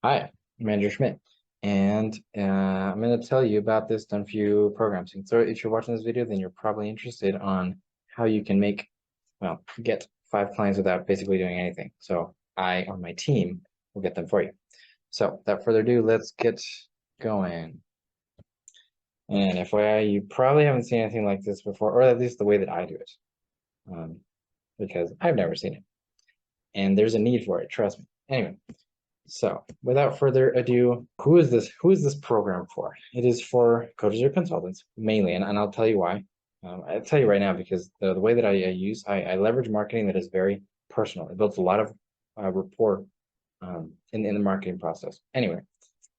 Hi, I'm Andrew Schmidt, and I'm going to tell you about this done for you program. So if you're watching this video, then you're probably interested on how you can get 5 clients without basically doing anything. So I, on my team, will get them for you. So without further ado, let's get going. And FYI, you probably haven't seen anything like this before, or at least the way that I do it, because I've never seen it. And there's a need for it, trust me. Anyway, so without further ado, who is this? Who is this program for? It is for coaches or consultants mainly, and I'll tell you why. I'll tell you right now because the way that I leverage marketing that is very personal. It builds a lot of rapport in the marketing process. Anyway,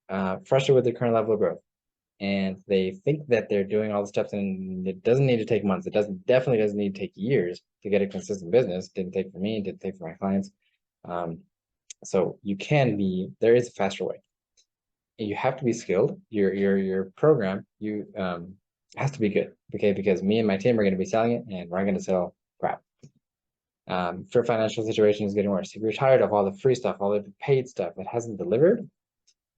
frustrated with their current level of growth, and they think that they're doing all the steps, and it doesn't need to take months. It definitely doesn't need to take years to get a consistent business. It didn't take for me. It didn't take for my clients. So there is a faster way. You have to be skilled. Your program has to be good, okay? Because me and my team are going to be selling it, and we're going to sell crap. If your financial situation is getting worse, if you're tired of all the free stuff, all the paid stuff that hasn't delivered,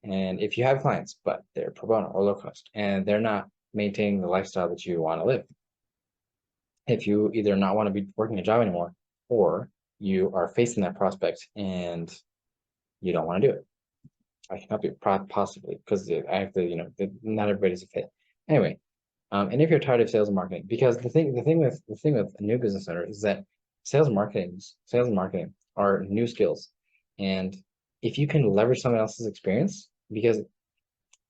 and if you have clients but they're pro bono or low cost and they're not maintaining the lifestyle that you want to live, if you either not want to be working a job anymore or you are facing that prospect and you don't want to do it, I can help you possibly because I have to, not everybody's a fit. Anyway, and if you're tired of sales and marketing, because the thing with a new business owner is that sales and marketing are new skills, and if you can leverage someone else's experience, because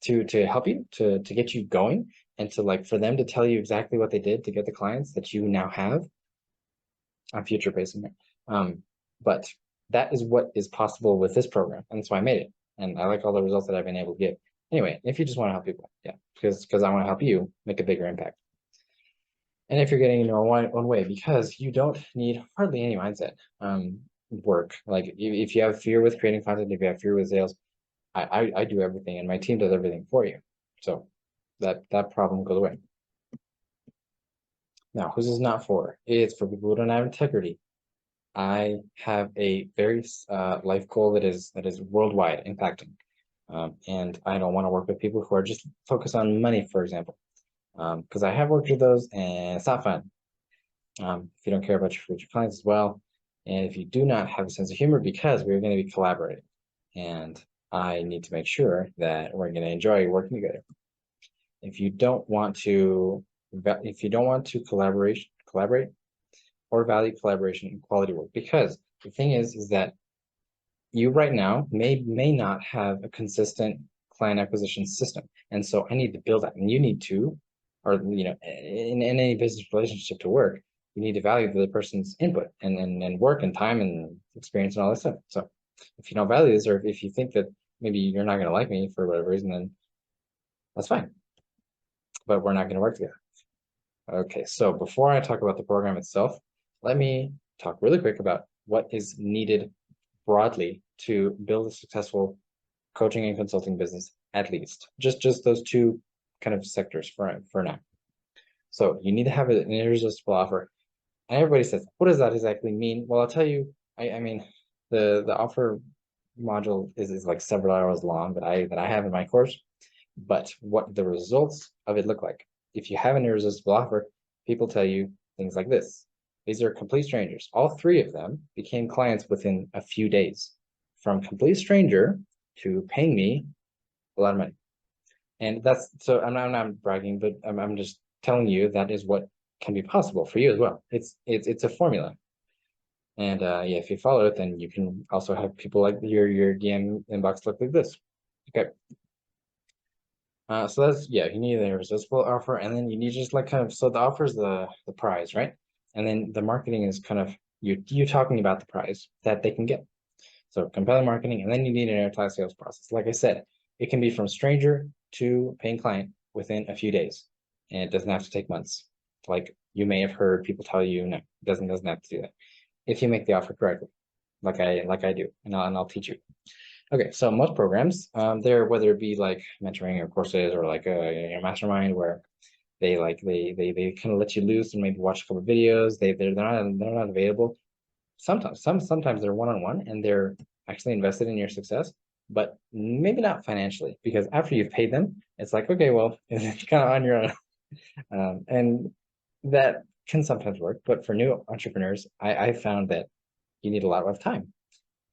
to help you to get you going and to like for them to tell you exactly what they did to get the clients that you now have. I'm future facing there. But that is what is possible with this program, and that's why I made it. And I like all the results that I've been able to get. Anyway, if you just want to help people, yeah, because I want to help you make a bigger impact. And if you're getting in your own way, because you don't need hardly any mindset work. Like if you have fear with creating content, if you have fear with sales, I do everything, and my team does everything for you. So that problem goes away. Now, who's this not for? It's for people who don't have integrity. I have a very life goal that is worldwide impacting, and I don't want to work with people who are just focused on money, for example, because I have worked with those, and it's not fun. If you don't care about your future clients as well, and if you do not have a sense of humor, because we're going to be collaborating, and I need to make sure that we're going to enjoy working together. If you don't want to, collaborate or value collaboration and quality work, because the thing is that you right now may not have a consistent client acquisition system, and so I need to build that, and you need to, or in any business relationship to work, you need to value the other person's input and work and time and experience and all that stuff. So if you don't value this, or if you think that maybe you're not going to like me for whatever reason, then that's fine, but we're not going to work together. Okay, so before I talk about the program itself, let me talk really quick about what is needed broadly to build a successful coaching and consulting business, at least. Just those two kind of sectors for now. So you need to have an irresistible offer. And everybody says, what does that exactly mean? Well, I'll tell you, I mean, the offer module is like several hours long that I have in my course, but what the results of it look like. If you have an irresistible offer, people tell you things like this. These are complete strangers. All 3 of them became clients within a few days, from complete stranger to paying me a lot of money. And that's, so I'm not bragging, but I'm just telling you that is what can be possible for you as well. It's a formula. And yeah, if you follow it, then you can also have people like your DM inbox look like this. Okay. So that's, yeah, you need an irresistible offer, and then you need just like kind of, so the offer is the prize, right? And then the marketing is kind of you talking about the prize that they can get. So compelling marketing, and then you need an airtight sales process. Like I said, it can be from stranger to paying client within a few days, and it doesn't have to take months. Like you may have heard people tell you, no, it doesn't have to do that if you make the offer correctly, like I do, and I'll teach you. Okay, so most programs, whether it be like mentoring or courses or like a mastermind where they kind of let you loose and maybe watch a couple of videos. They're not available. Sometimes they're one-on-one and they're actually invested in your success. but maybe not financially, because after you've paid them, it's like, okay, well, it's kind of on your own. And that can sometimes work, but for new entrepreneurs, I found that you need a lot of time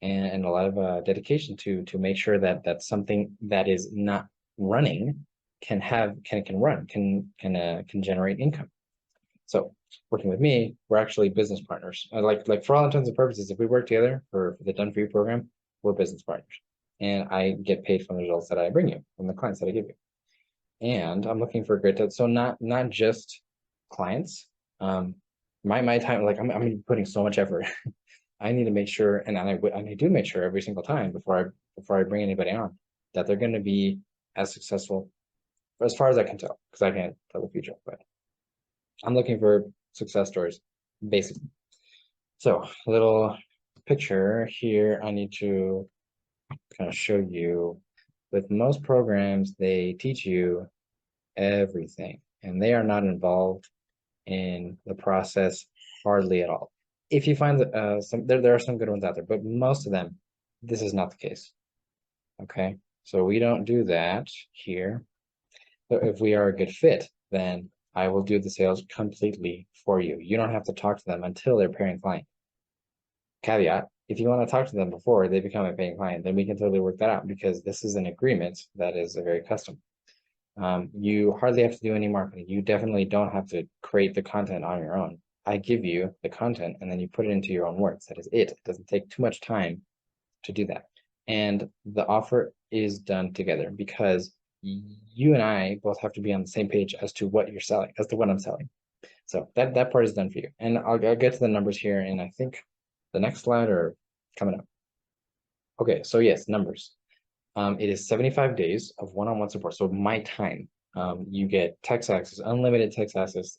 and a lot of dedication to make sure that that's something that is not running can run can generate income. So working with me, we're actually business partners. Like for all intents and purposes, if we work together for the Done For You program, we're business partners, and I get paid from the results that I bring you, from the clients that I give you. And I'm looking for a great, so not just clients. Um, my time, like I'm putting so much effort. I need to make sure, and I do make sure every single time before I bring anybody on, that they're going to be as successful as far as I can tell, because I can't tell the future, but I'm looking for success stories, basically. So a little picture here, I need to kind of show you. With most programs, they teach you everything, and they are not involved in the process hardly at all. If you find that there are some good ones out there, but most of them, this is not the case. Okay, so we don't do that here. So if we are a good fit, then I will do the sales completely for you. You don't have to talk to them until they're paying client. Caveat, if you want to talk to them before they become a paying client, then we can totally work that out, because this is an agreement that is a very custom. You hardly have to do any marketing. You definitely don't have to create the content on your own. I give you the content and then you put it into your own words. That is it. It doesn't take too much time to do that. And the offer is done together, because you and I both have to be on the same page as to what you're selling, as to what I'm selling. So that part is done for you. And I'll get to the numbers here, and I think the next slide or coming up. Okay, so yes, numbers. It is 75 days of one-on-one support. So my time, you get text access, unlimited text access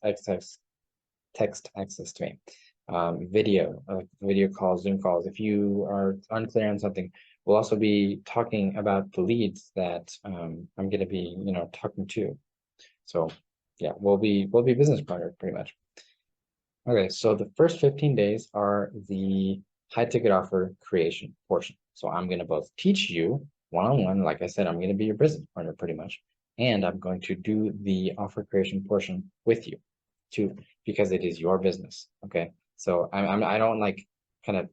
to me, video calls, Zoom calls. If you are unclear on something, we'll also be talking about the leads that I'm going to be, talking to. So yeah, we'll be business partners pretty much. Okay, so the first 15 days are the high ticket offer creation portion. So I'm going to both teach you one-on-one, like I said, I'm going to be your business partner pretty much, and I'm going to do the offer creation portion with you too, because it is your business. Okay, so I don't like kind of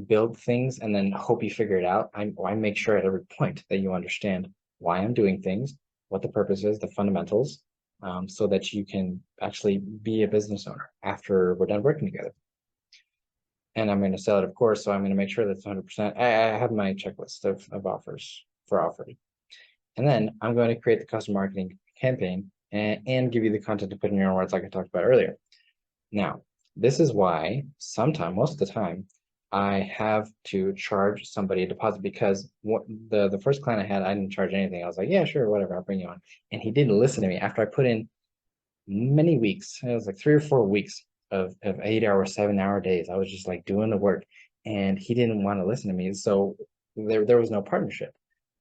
build things and then hope you figure it out. I make sure at every point that you understand why I'm doing things, what the purpose is, the fundamentals, so that you can actually be a business owner after we're done working together. And I'm going to sell it, of course, so I'm going to make sure that's 100%. I have my checklist of offers for offering. And then I'm going to create the custom marketing campaign and give you the content to put in your own words, like I talked about earlier. Now, this is why most of the time, I have to charge somebody a deposit, because the first client I had, I didn't charge anything. I was like, yeah, sure, whatever, I'll bring you on. And he didn't listen to me after I put in many weeks. It was like 3 or 4 weeks of 8-hour, 7-hour days. I was just like doing the work, and he didn't want to listen to me. So there was no partnership.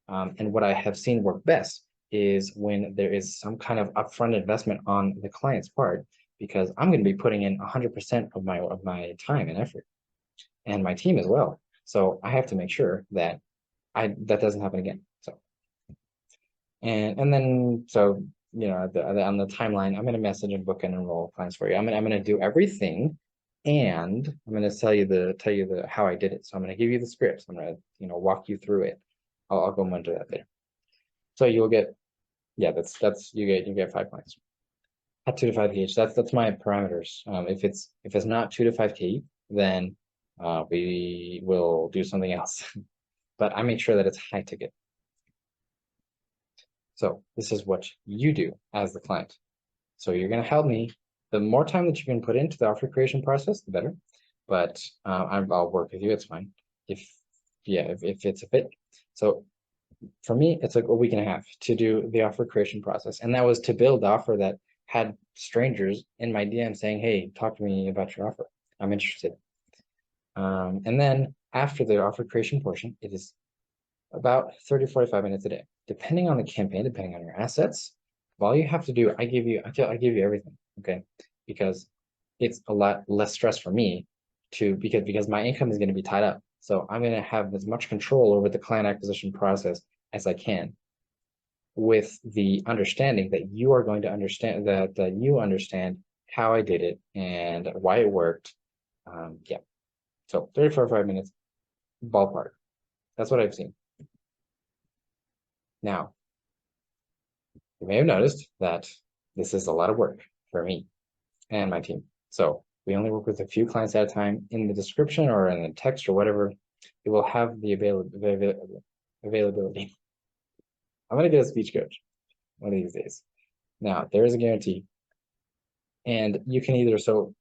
And what I have seen work best is when there is some kind of upfront investment on the client's part, because I'm going to be putting in 100% of my time and effort, and my team as well. So I have to make sure that that doesn't happen again. So and then so on the timeline, I'm going to message and book and enroll clients for you. I'm going to do everything, and I'm going to tell you the how I did it. So I'm going to give you the scripts. I'm going to walk you through it. I'll go into that later. So you'll get, yeah, you get 5 clients at 2 to 5K each. That's my parameters. If it's not 2 to 5K, then we will do something else. But I make sure that it's high ticket. So this is what you do as the client. So you're going to help me. The more time that you can put into the offer creation process, the better. But I'll work with you. It's fine. If it's a fit. So for me, it's like a week and a half to do the offer creation process. And that was to build the offer that had strangers in my DM saying, hey, talk to me about your offer. I'm interested. And then after the offer creation portion, it is about 30, 45 minutes a day, depending on the campaign, depending on your assets. All you have to do, I give you everything, okay? Because it's a lot less stress for me because my income is going to be tied up. So I'm going to have as much control over the client acquisition process as I can, with the understanding that you are going to understand that you understand how I did it and why it worked. Yeah. So 30 45 minutes, ballpark. That's what I've seen. Now, you may have noticed that this is a lot of work for me and my team. So we only work with a few clients at a time. In the description or in the text or whatever, it will have the availability. I'm going to get a speech coach one of these days. Now, there is a guarantee. And you can either, so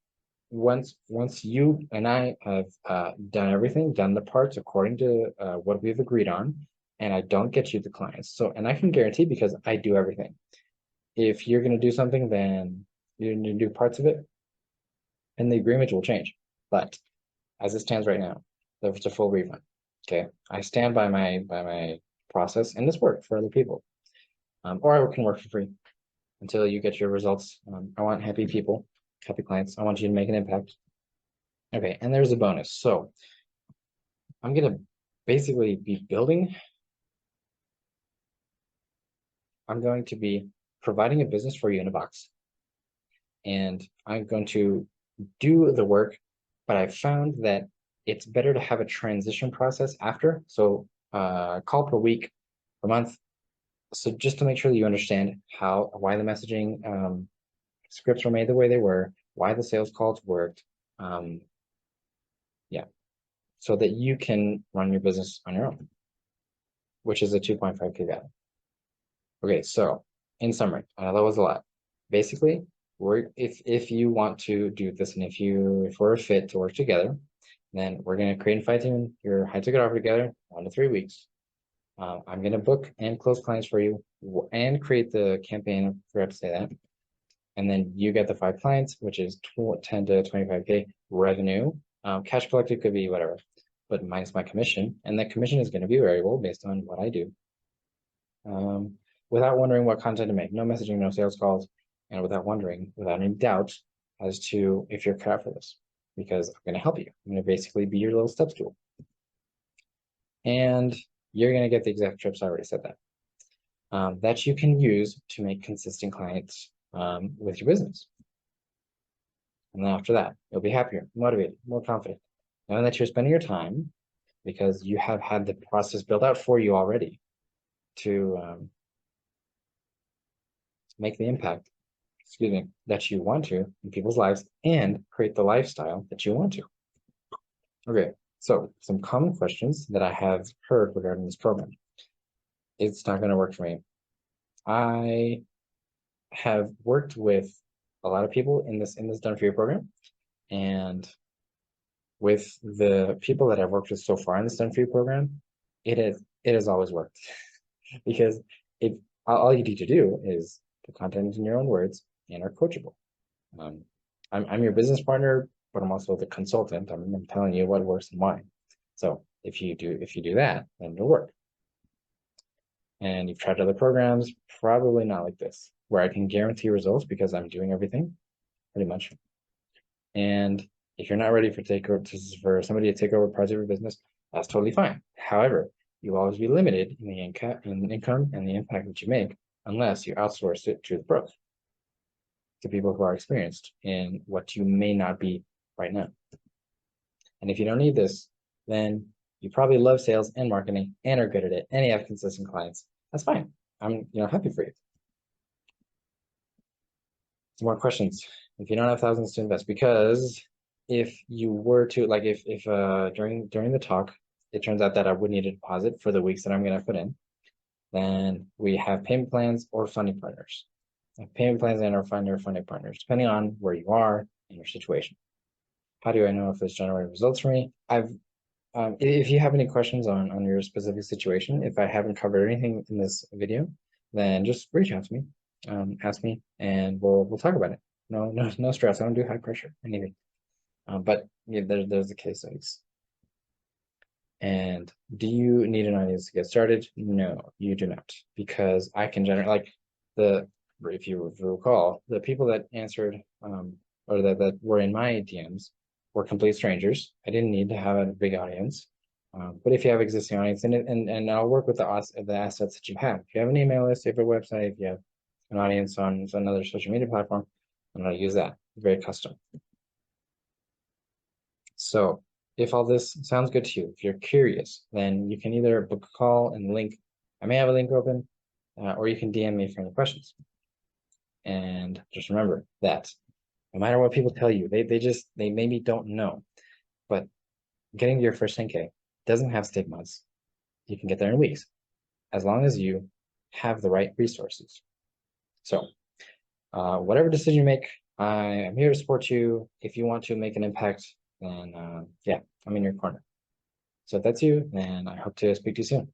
once you and I have done everything, done the parts according to what we've agreed on, and I don't get you the clients. So, and I can guarantee because I do everything. If you're going to do something, then you're going to do parts of it, and the agreement will change. But as it stands right now, there's a full refund. Okay, I stand by my process, and this worked for other people, or I can work for free until you get your results. I want happy people, happy clients. I want you to make an impact. Okay, and there's a bonus. So I'm gonna basically be building. I'm going to be providing a business for you in a box, and I'm going to do the work. But I found that it's better to have a transition process after. So call per week, per month. So just to make sure that you understand why the messaging scripts were made the way they were, why the sales calls worked. Yeah, so that you can run your business on your own, which is a 2.5K value. Okay, so in summary, I know that was a lot. Basically, if you want to do this, and if we're a fit to work together, then we're going to create and fine-tune your high ticket offer together 1 to 3 weeks. I'm going to book and close clients for you and create the campaign. I forgot to say that. And then you get the 5 clients, which is 10 to 25K revenue. Cash collected could be whatever, but minus my commission. And that commission is going to be variable based on what I do. Without wondering what content to make, no messaging, no sales calls, and without any doubt as to if you're cut out for this, because I'm going to help you. I'm going to basically be your little step stool. And you're going to get the exact trips. I already said that. That you can use to make consistent clients with your business. And then after that, you'll be happier, motivated, more confident, knowing that you're spending your time because you have had the process built out for you already to make the impact, that you want to in people's lives and create the lifestyle that you want to. Okay, so some common questions that I have heard regarding this program. It's not going to work for me. I have worked with a lot of people in this Done For You program, and with the people that I've worked with so far in this Done For You program, it has always worked because all you need to do is put content in your own words and are coachable. I'm your business partner, but I'm also the consultant. I'm telling you what works and why. So if you do that, then it'll work. And you've tried other programs, probably not like this, where I can guarantee results because I'm doing everything pretty much. And if you're not ready for somebody to take over parts of your business, that's totally fine. However, you'll always be limited in the income and the impact that you make unless you outsource it to the pros, to people who are experienced in what you may not be right now. And if you don't need this, then you probably love sales and marketing and are good at it and you have consistent clients. That's fine. I'm happy for you. Some more questions. If you don't have thousands to invest, because if you were to if during the talk it turns out that I would need a deposit for the weeks that I'm going to put in, then we have payment plans or funding partners. Payment plans and or funding partners, depending on where you are in your situation. How do I know if it's generating results for me? If you have any questions on your specific situation, if I haven't covered anything in this video, then just reach out to me, ask me, and we'll talk about it. No stress. I don't do high pressure, anything. But yeah, there's the case studies. And do you need an audience to get started? No, you do not, because I can generate if you recall, the people that answered or that were in my DMs were complete strangers. I didn't need to have a big audience. But if you have existing audience, and I'll work with the assets that you have. If you have an email list, if you have a website, if you have an audience on another social media platform, I'm going to use that. Very custom. So if all this sounds good to you, if you're curious, then you can either book a call and link. I may have a link open, or you can DM me for any questions. And just remember that no matter what people tell you, they maybe don't know, but getting to your first 10K doesn't have stigmas. You can get there in weeks, as long as you have the right resources. So whatever decision you make, I am here to support you. If you want to make an impact, then yeah, I'm in your corner. So if that's you, then I hope to speak to you soon.